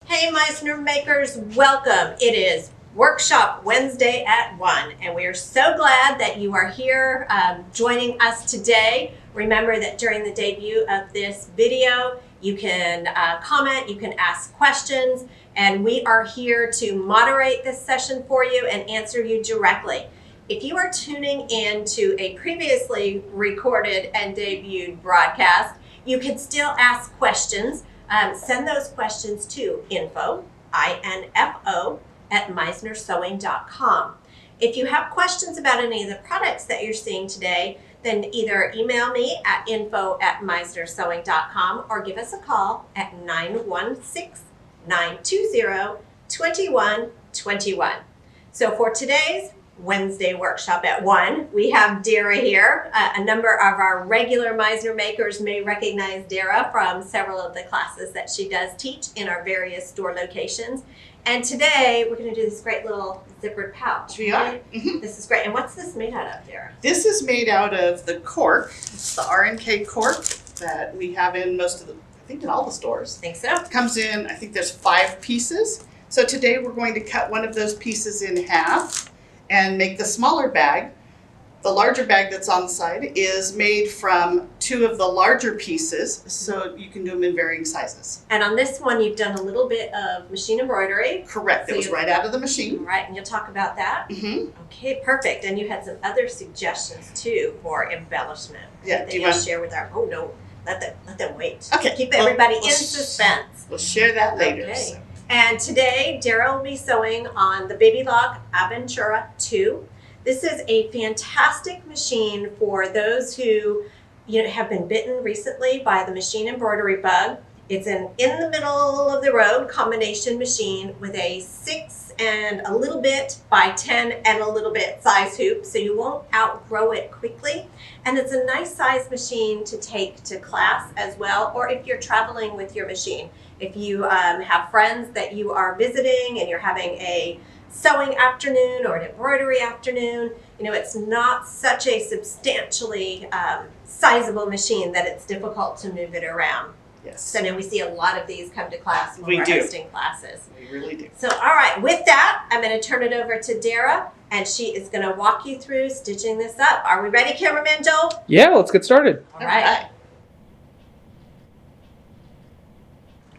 Hey Meisner makers, welcome. It is Workshop Wednesday at 1 and we are so glad that you are here joining us today. Remember that during the debut of this video, you can comment, you can ask questions, and we are here to moderate this session for you and answer you directly. If you are tuning in to a previously recorded and debuted broadcast, you can still ask questions. Send those questions to info, I-N-F-O, at meisnersewing.com. If you have questions about any of the products that you're seeing today, then either email me at info@meisnersewing.com or give us a call at 916-920-2121. So for today's Wednesday workshop at 1, we have Dara here. A number of our regular Meisner makers may recognize Dara from several of the classes that she does teach in our various store locations. And today we're going to do this great little zippered pouch. We are. Mm-hmm. This is great. And what's this made out of, Dara? This is made out of the cork. It's the R&K cork that we have in most of the, I think in all the stores. I think so. It comes in, I think there's 5 pieces. So today we're going to cut one of those pieces in half and make the smaller bag. The larger bag that's on the side is made from 2 of the larger pieces, so you can do them in varying sizes. And on this one, you've done a little bit of machine embroidery. Correct. So it was right out of the machine. Right, and you'll talk about that. Mm-hmm. Okay, perfect. And you had some other suggestions too for embellishment. Yeah. That Do you you'll want? share with our. Oh no, let them wait. Okay. Keep everybody We'll in suspense. We'll share that later. Okay. So. And today, Dara will be sewing on the Baby Lock Aventura 2. This is a fantastic machine for those who have been bitten recently by the machine embroidery bug. It's an in the middle of the road combination machine with a 6 and a little bit by 10 and a little bit size hoop, so you won't outgrow it quickly. And it's a nice size machine to take to class as well, or if you're traveling with your machine. If you have friends that you are visiting and you're having a sewing afternoon or an embroidery afternoon, it's not such a substantially sizable machine that it's difficult to move it around. Yes. So now we see a lot of these come to class when we're hosting classes. We really do. So all right, with that, I'm going to turn it over to Dara, and she is going to walk you through stitching this up. Are we ready, cameraman Joel? Yeah, let's get started. All right.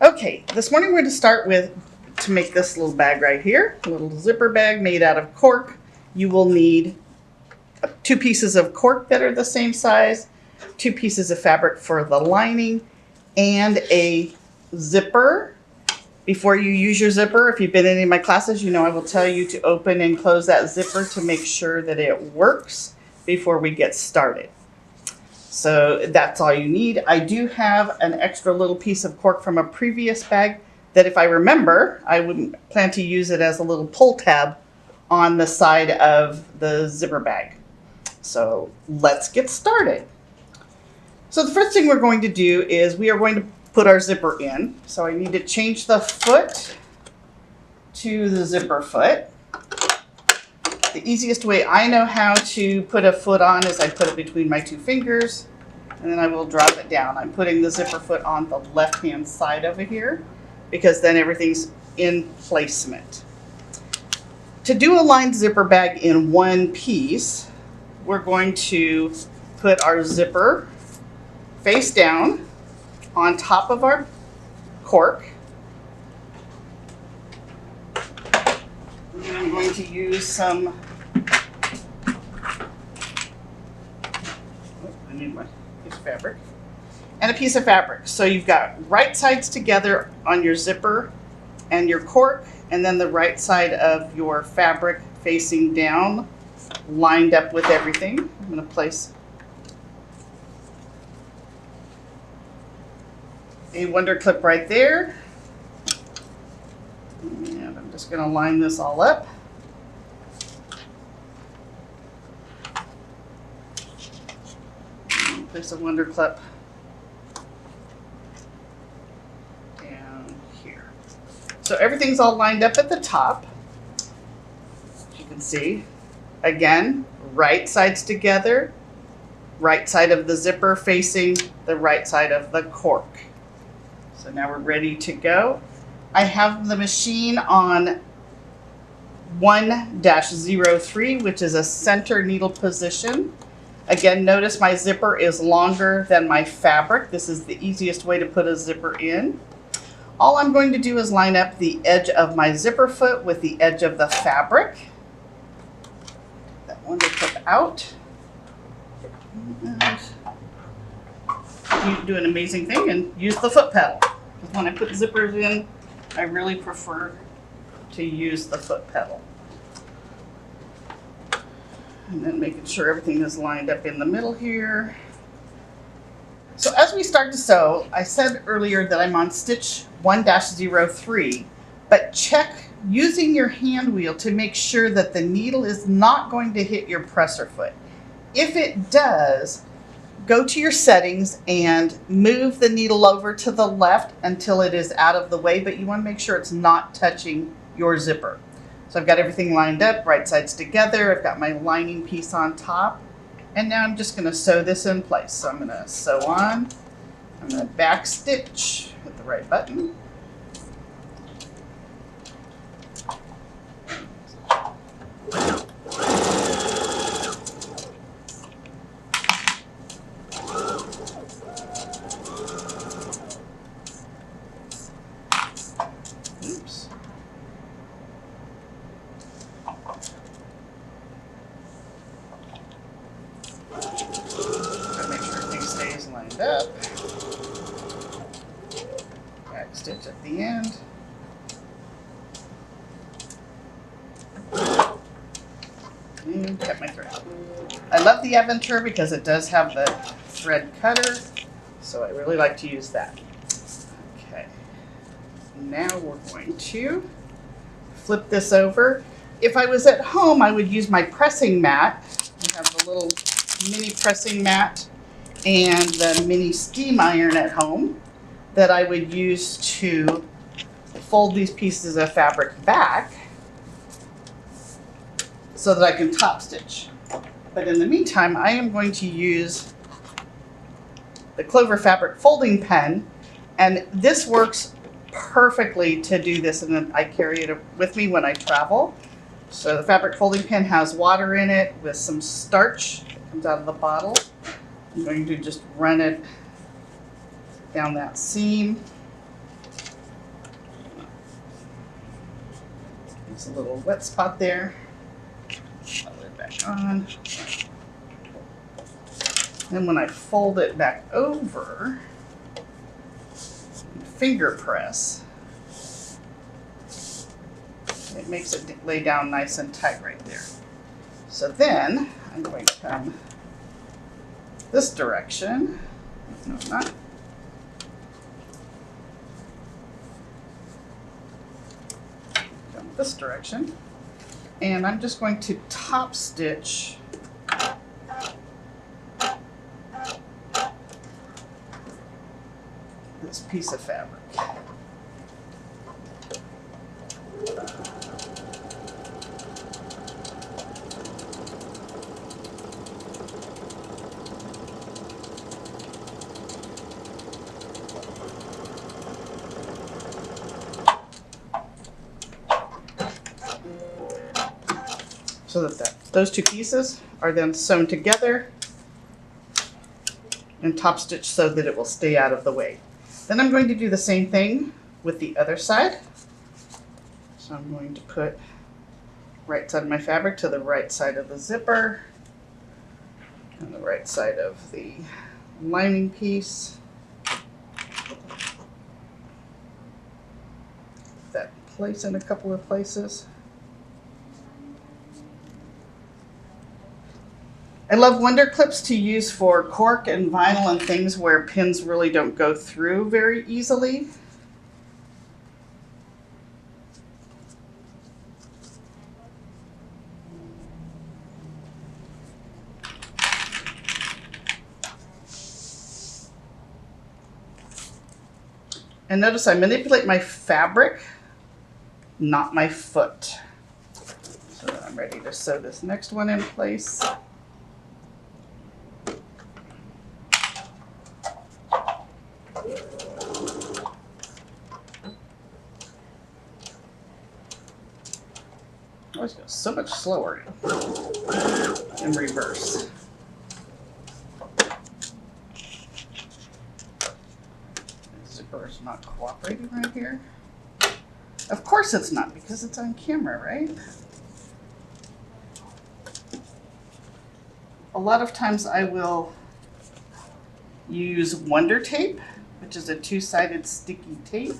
Okay, this morning we're going to start with, to make this little bag right here, a little zipper bag made out of cork. You will need 2 pieces of cork that are the same size, 2 pieces of fabric for the lining, and a zipper. Before you use your zipper, if you've been in any of my classes, I will tell you to open and close that zipper to make sure that it works before we get started. So that's all you need. I do have an extra little piece of cork from a previous bag that, if I remember, I wouldn't plan to use it as a little pull tab on the side of the zipper bag. So let's get started. So the first thing we're going to do is we are going to put our zipper in. So I need to change the foot to the zipper foot. The easiest way I know how to put a foot on is I put it between my 2 fingers and then I will drop it down. I'm putting the zipper foot on the left-hand side over here because then everything's in placement. To do a lined zipper bag in one piece, we're going to put our zipper face down on top of our cork. And I'm going to use some, I need my piece of fabric, and a piece of fabric. So you've got right sides together on your zipper and your cork, and then the right side of your fabric facing down, lined up with everything. I'm going to place a wonder clip right there. And I'm just going to line this all up. And place a wonder clip down here. So everything's all lined up at the top. As you can see, again, right sides together, right side of the zipper facing the right side of the cork. So now we're ready to go. I have the machine on 1-03, which is a center needle position. Again, notice my zipper is longer than my fabric. This is the easiest way to put a zipper in. All I'm going to do is line up the edge of my zipper foot with the edge of the fabric. That one to put out. And you do an amazing thing and use the foot pedal. Because when I put zippers in, I really prefer to use the foot pedal. And then making sure everything is lined up in the middle here. So as we start to sew, I said earlier that I'm on stitch 1-03, but check using your hand wheel to make sure that the needle is not going to hit your presser foot. If it does, go to your settings and move the needle over to the left until it is out of the way, but you want to make sure it's not touching your zipper. So I've got everything lined up, right sides together. I've got my lining piece on top. And now I'm just going to sew this in place. So I'm going to sew on. I'm going to back stitch, hit the right button. Oops. Make sure everything stays lined up. Back stitch at the end. And cut my thread. I love the Aventura because it does have the thread cutter, so I really like to use that. Okay. Now we're going to flip this over. If I was at home, I would use my pressing mat. I have the little mini pressing mat and the mini steam iron at home that I would use to fold these pieces of fabric back so that I can top stitch. But in the meantime, I am going to use the Clover fabric folding pen, and this works perfectly to do this, and then I carry it with me when I travel. So the fabric folding pen has water in it with some starch that comes out of the bottle. I'm going to just run it down that seam. There's a little wet spot there. I'll lay it back on. Then when I fold it back over, finger press, it makes it lay down nice and tight right there. So then I'm going to come this direction. No, not. Come this direction. And I'm just going to top stitch this piece of fabric. So that those two pieces are then sewn together and top stitch so that it will stay out of the way. Then I'm going to do the same thing with the other side. So I'm going to put right side of my fabric to the right side of the zipper and the right side of the lining piece. That in place in a couple of places. I love Wonder Clips to use for cork and vinyl and things where pins really don't go through very easily. And notice I manipulate my fabric, not my foot. So then I'm ready to sew this next one in place. always goes so much slower in reverse. Zipper is not cooperating right here. Of course it's not, because it's on camera, right? A lot of times I will use Wonder Tape, which is a two-sided sticky tape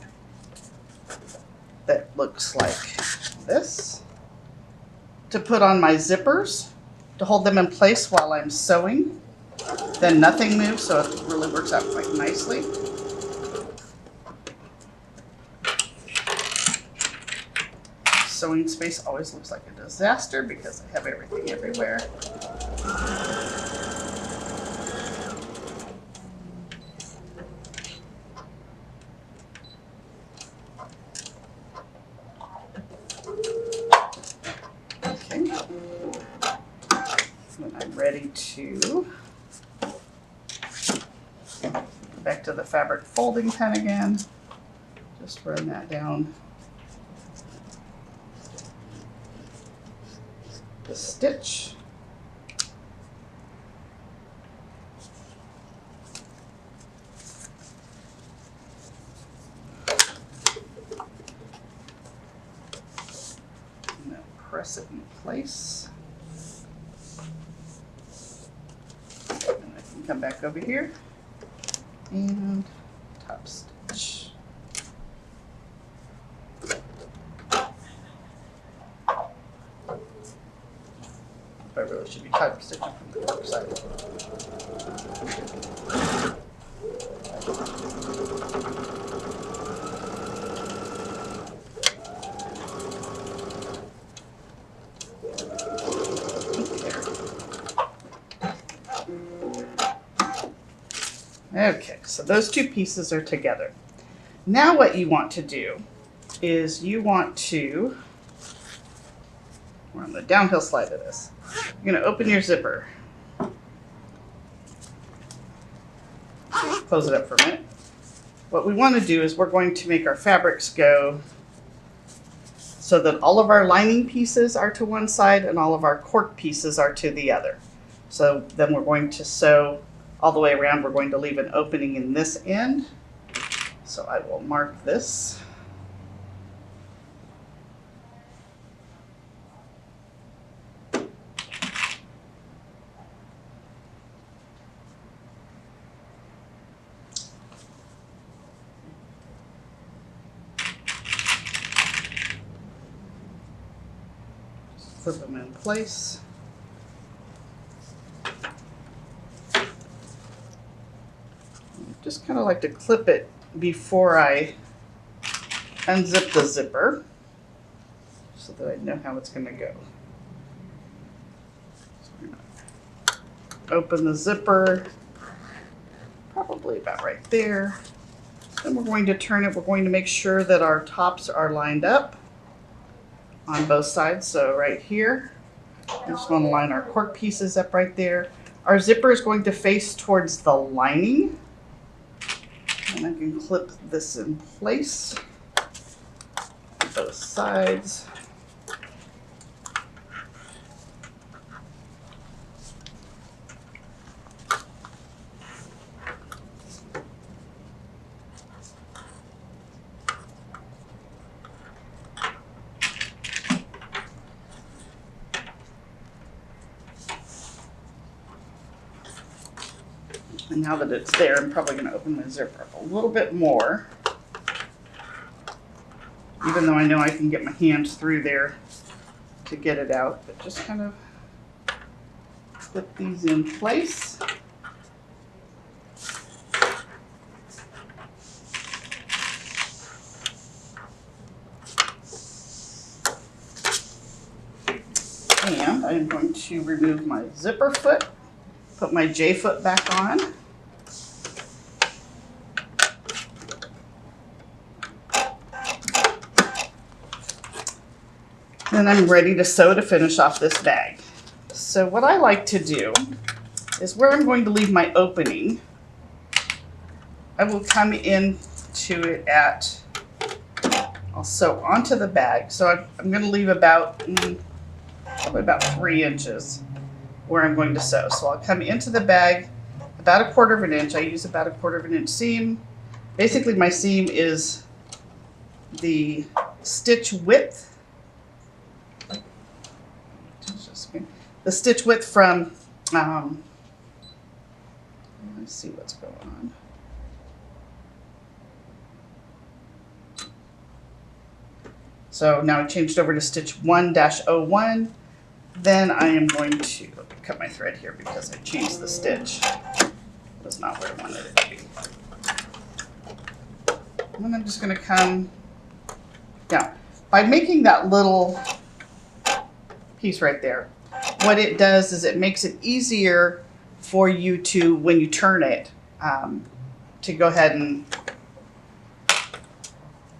that looks like this, to put on my zippers to hold them in place while I'm sewing. Then nothing moves, so it really works out quite nicely. Sewing space always looks like a disaster because I have everything everywhere. Okay. When I'm ready to go back to the fabric folding pen again, just run that down the stitch. And then press it in place. And I can come back over here and top stitch. I really should be top stitching from the top side. Okay, so those two pieces are together. Now what you want to do is you want to, we're on the downhill slide of this. You're going to open your zipper. Close it up for a minute. What we want to do is we're going to make our fabrics go so that all of our lining pieces are to one side and all of our cork pieces are to the other. So then we're going to sew all the way around. We're going to leave an opening in this end. So I will mark this. Flip them in place. Just kind of like to clip it before I unzip the zipper so that I know how it's going to go. So we're gonna open the zipper, probably about right there. Then we're going to turn it. We're going to make sure that our tops are lined up on both sides. So right here, I just want to line our cork pieces up right there. Our zipper is going to face towards the lining. And I can clip this in place on both sides. And now that it's there, I'm probably going to open my zipper up a little bit more. Even though I know I can get my hands through there to get it out. But just kind of clip these in place. And I'm going to remove my zipper foot, put my J foot back on. Then I'm ready to sew to finish off this bag. So what I like to do is where I'm going to leave my opening, I will come into it at, I'll sew onto the bag. So I'm going to leave about probably about 3 inches where I'm going to sew. So I'll come into the bag about 1/4 inch. I use about 1/4 inch seam. Basically my seam is the stitch width. The stitch width from, let's see what's going on. So now I changed over to stitch 1-01. Then I am going to cut my thread here because I changed the stitch. That's not where I wanted it to be. And then I'm just going to come down. By making that little piece right there, what it does is it makes it easier for you to, when you turn it, to go ahead and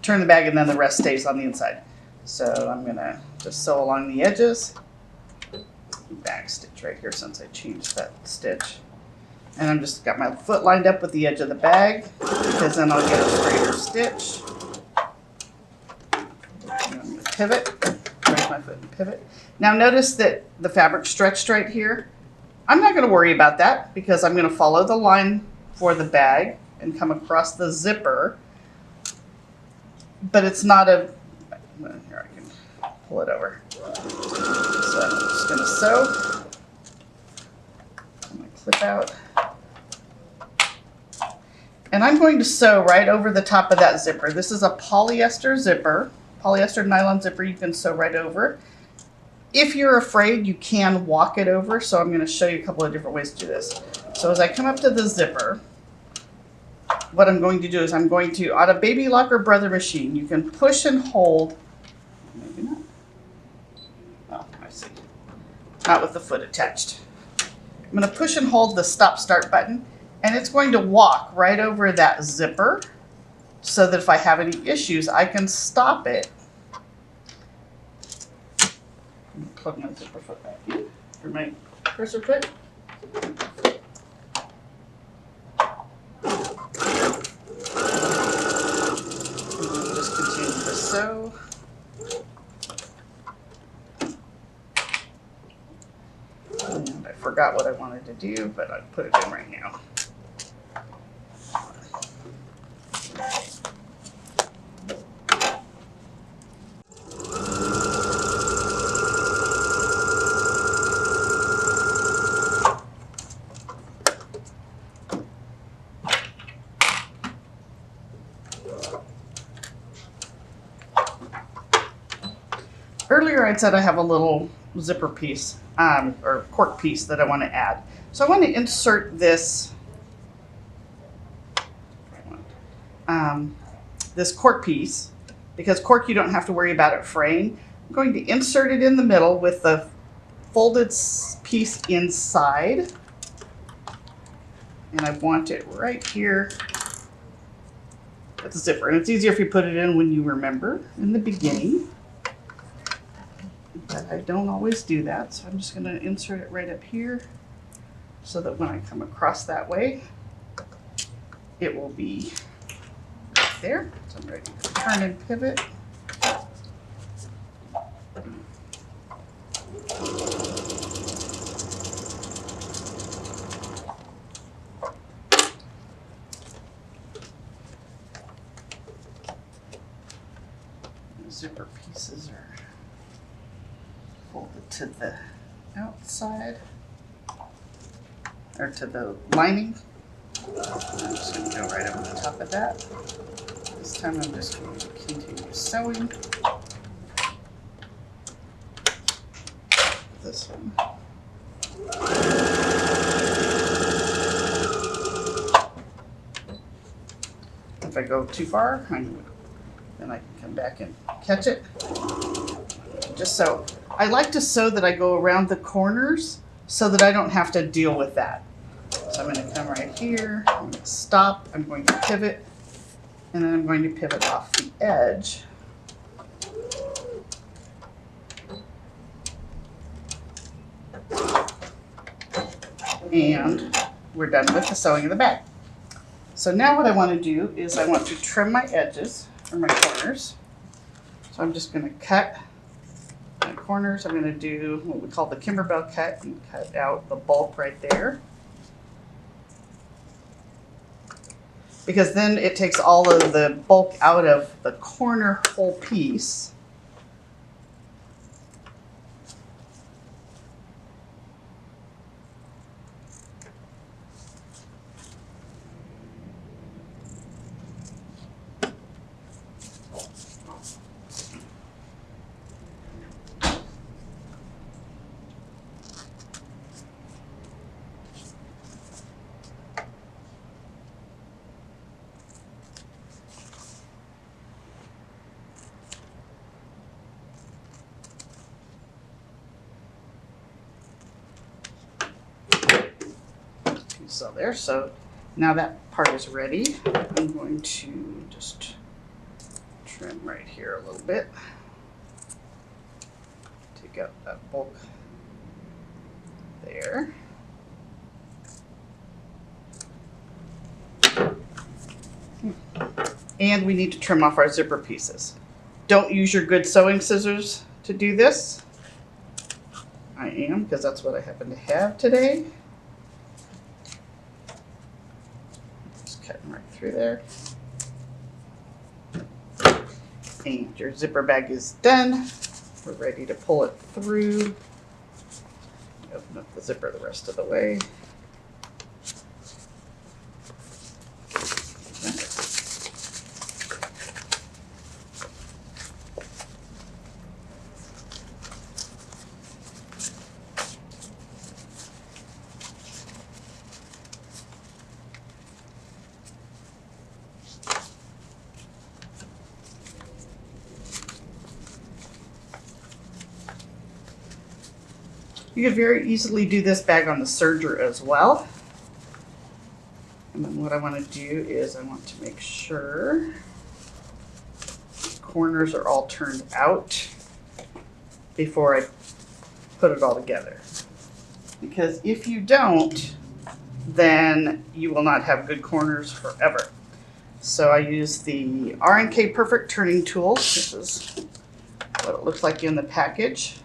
turn the bag, and then the rest stays on the inside. So I'm going to just sew along the edges. Back stitch right here since I changed that stitch. And I'm just got my foot lined up with the edge of the bag because then I'll get a straighter stitch. And I'm going to pivot, raise my foot and pivot. Now notice that the fabric stretched right here. I'm not going to worry about that because I'm going to follow the line for the bag and come across the zipper. But it's not a, here I can pull it over. So I'm just going to sew. I'm going to clip out. And I'm going to sew right over the top of that zipper. This is a polyester zipper, polyester nylon zipper you can sew right over. If you're afraid, you can walk it over. So I'm going to show you a couple of different ways to do this. So as I come up to the zipper, what I'm going to do is I'm going to, on a Baby Lock or Brother machine, you can push and hold, maybe not. Oh, I see. Not with the foot attached. I'm going to push and hold the stop start button, and it's going to walk right over that zipper so that if I have any issues, I can stop it. Plug my zipper foot back in, or my cursor foot. Just continue to sew. And I forgot what I wanted to do, but I put it in right now. Earlier I said I have a little zipper piece, or cork piece that I want to add. So I want to insert this, this cork piece, because cork you don't have to worry about it fraying. I'm going to insert it in the middle with the folded piece inside. And I want it right here at the zipper. And it's easier if you put it in when you remember in the beginning. But I don't always do that, so I'm just going to insert it right up here so that when I come across that way, it will be right there. So I'm ready to turn and pivot. The zipper pieces are folded to the outside, or to the lining. I'm just going to go right over the top of that. This time I'm just going to continue sewing. This one. If I go too far, then I can come back and catch it. Just so. I like to sew that I go around the corners so that I don't have to deal with that. So I'm going to come right here, I'm going to stop, I'm going to pivot, and then I'm going to pivot off the edge. And we're done with the sewing of the bag. So now what I want to do is I want to trim my edges, or my corners. So I'm just going to cut my corner corners, I'm going to do what we call the Kimberbell cut and cut out the bulk right there. Because then it takes all of the bulk out of the corner whole piece. So there, so now that part is ready. I'm going to just trim right here a little bit. Take out that bulk there. And we need to trim off our zipper pieces. Don't use your good sewing scissors to do this. I am, because that's what I happen to have today. Just cutting right through there. And your zipper bag is done. We're ready to pull it through. Open up the zipper the rest of the way. You could very easily do this bag on the serger as well. And then what I want to do is I want to make sure the corners are all turned out before I put it all together. Because if you don't, then you will not have good corners forever. So I use the R&K Perfect Turning Tool. This is what it looks like in the package.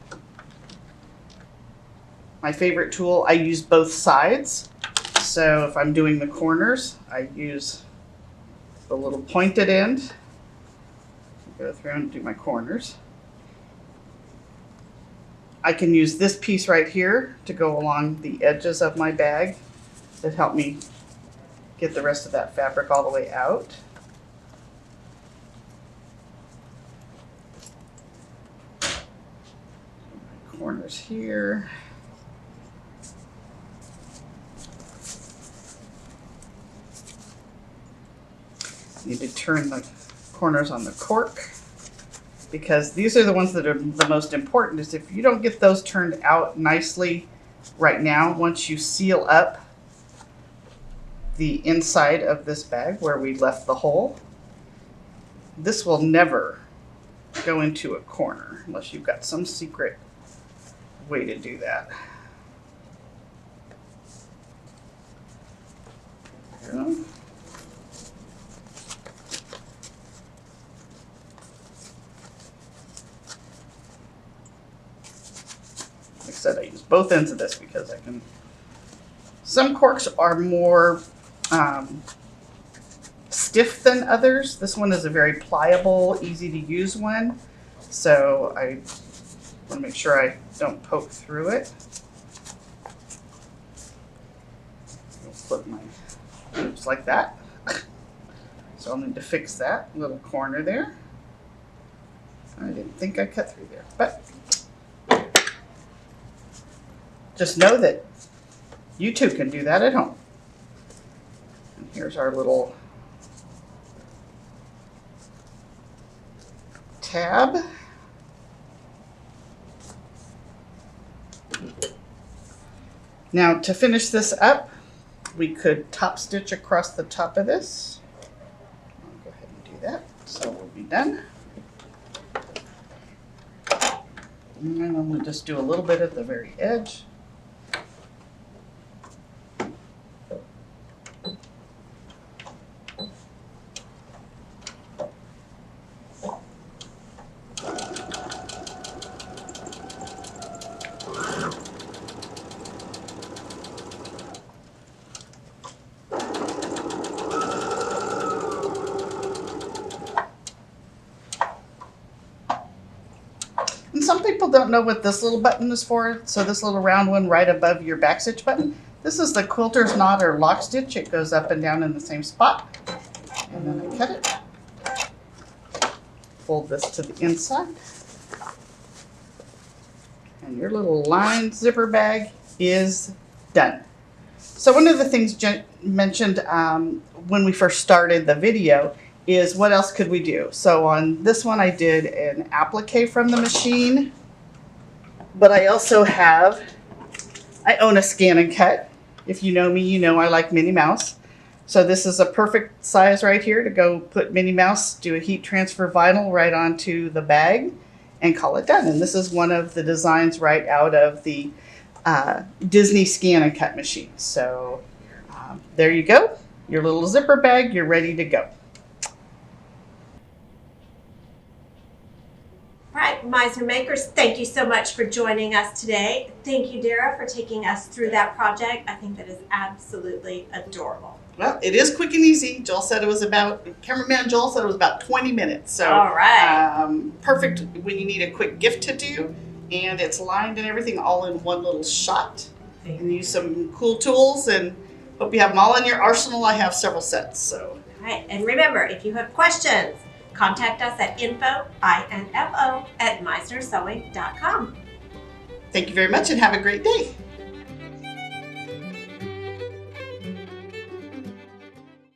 My favorite tool, I use both sides. So if I'm doing the corners, I use the little pointed end. Go through and do my corners. I can use this piece right here to go along the edges of my bag that help me get the rest of that fabric all the way out. My corners here. Need to turn the corners on the cork because these are the ones that are the most important. Is if you don't get those turned out nicely right now, once you seal up the inside of this bag where we left the hole, this will never go into a corner unless you've got some secret way to do that. There we go. Like I said, I use both ends of this because I can. Some corks are more stiff than others. This one is a very pliable, easy to use one. So I want to make sure I don't poke through it. I'll flip my loops like that. So I'll need to fix that little corner there. I didn't think I cut through there, but just know that you too can do that at home. And here's our little tab. Now to finish this up, we could top stitch across the top of this. I'll go ahead and do that. So we'll be done. And then we'll just do a little bit at the very edge. some people don't know what this little button is for. So this little round one right above your back stitch button. This is the quilter's knot or lock stitch. It goes up and down in the same spot. And then I cut it. Fold this to the inside. And your little lined zipper bag is done. So one of the things Jen mentioned when we first started the video is what else could we do? So on this one I did an applique from the machine, but I also I own a scan and cut. If you know me, you know I like Minnie Mouse. So this is a perfect size right here to go put Minnie Mouse, do a heat transfer vinyl right onto the bag and call it done. And this is one of the designs right out of the Disney scan and cut machine. So there you go, your little zipper bag, you're ready to go. All right, Meisner Makers, thank you so much for joining us today. Thank you, Dara, for taking us through that project. I think that is absolutely adorable. Well, it is quick and easy. Cameraman Joel said it was about 20 minutes. So all right. Perfect when you need a quick gift to do. And it's lined and everything all in one little shot. And use some cool tools and hope you have them all in your arsenal. I have several sets. So. All right, and remember, if you have questions, contact us at info@meisnersewing.com. Thank you very much and have a great day.